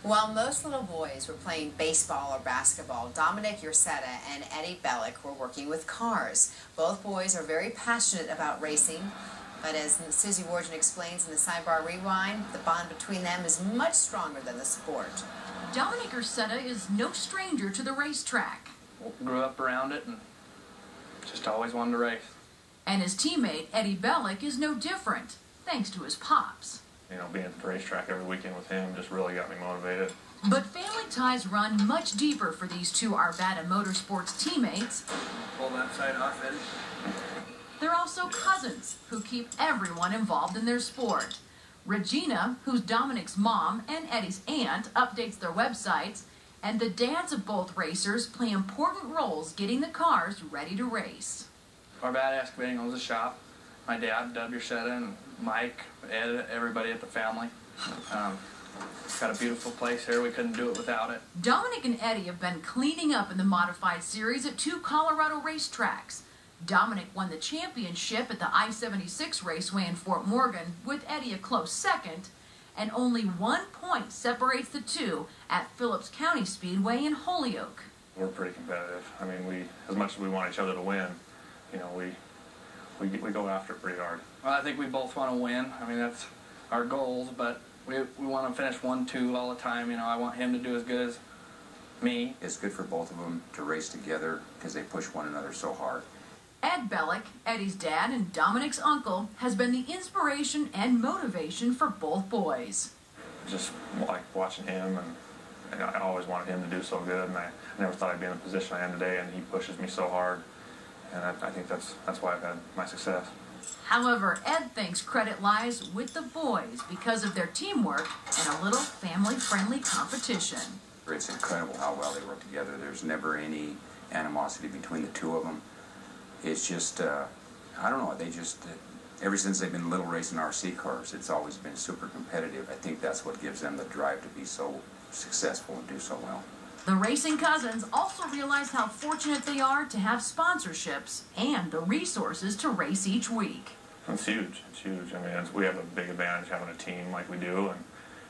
While most little boys were playing baseball or basketball, Dominic Ursetta and Eddie Belec were working with cars. Both boys are very passionate about racing, but as Susie Warden explains in the Sidebar Rewind, the bond between them is much stronger than the sport. Dominic Ursetta is no stranger to the racetrack. Grew up around it and just always wanted to race. And his teammate, Eddie Belec, is no different, thanks to his pops. You know, being at the racetrack every weekend with him just really got me motivated. But family ties run much deeper for these two Arvada Motorsports teammates. Pull that side off, Eddie. They're also cousins who keep everyone involved in their sport. Regina, who's Dominic's mom and Eddie's aunt, updates their websites, and the dads of both racers play important roles getting the cars ready to race. Arvada Excavating owns the shop. My dad, Dub Ursetta, and Mike, Ed, everybody at the family. Got a beautiful place here. We couldn't do it without it. Dominic and Eddie have been cleaning up in the modified series at two Colorado racetracks. Dominic won the championship at the I-76 Raceway in Fort Morgan, with Eddie a close second, and only 1 point separates the two at Phillips County Speedway in Holyoke. We're pretty competitive. I mean, as much as we want each other to win, you know, we go after it pretty hard. Well, I think we both want to win. I mean, that's our goals, but we want to finish 1-2 all the time. You know, I want him to do as good as me. It's good for both of them to race together because they push one another so hard. Ed Belec, Eddie's dad and Dominic's uncle, has been the inspiration and motivation for both boys. Just like watching him, and I always wanted him to do so good, and I never thought I'd be in the position I am today, and he pushes me so hard, and I think that's why I've had my success. However, Ed thinks credit lies with the boys because of their teamwork and a little family-friendly competition. It's incredible how well they work together. There's never any animosity between the two of them. It's just, I don't know, they just, ever since they've been little racing RC cars, it's always been super competitive. I think that's what gives them the drive to be so successful and do so well. The racing cousins also realize how fortunate they are to have sponsorships and the resources to race each week. It's huge. It's huge. I mean, we have a big advantage having a team like we do, and,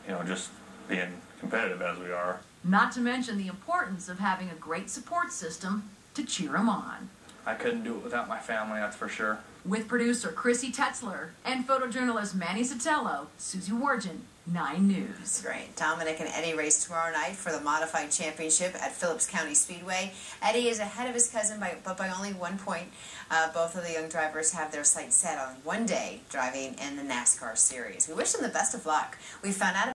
you know, just being competitive as we are. Not to mention the importance of having a great support system to cheer them on. I couldn't do it without my family, that's for sure. With producer Chrissy Tetzler and photojournalist Manny Sotelo, Susie Warden, 9 News. Great. Dominic and Eddie race tomorrow night for the modified championship at Phillips County Speedway. Eddie is ahead of his cousin but by only 1 point. Both of the young drivers have their sights set on one day driving in the NASCAR series. We wish them the best of luck. We found out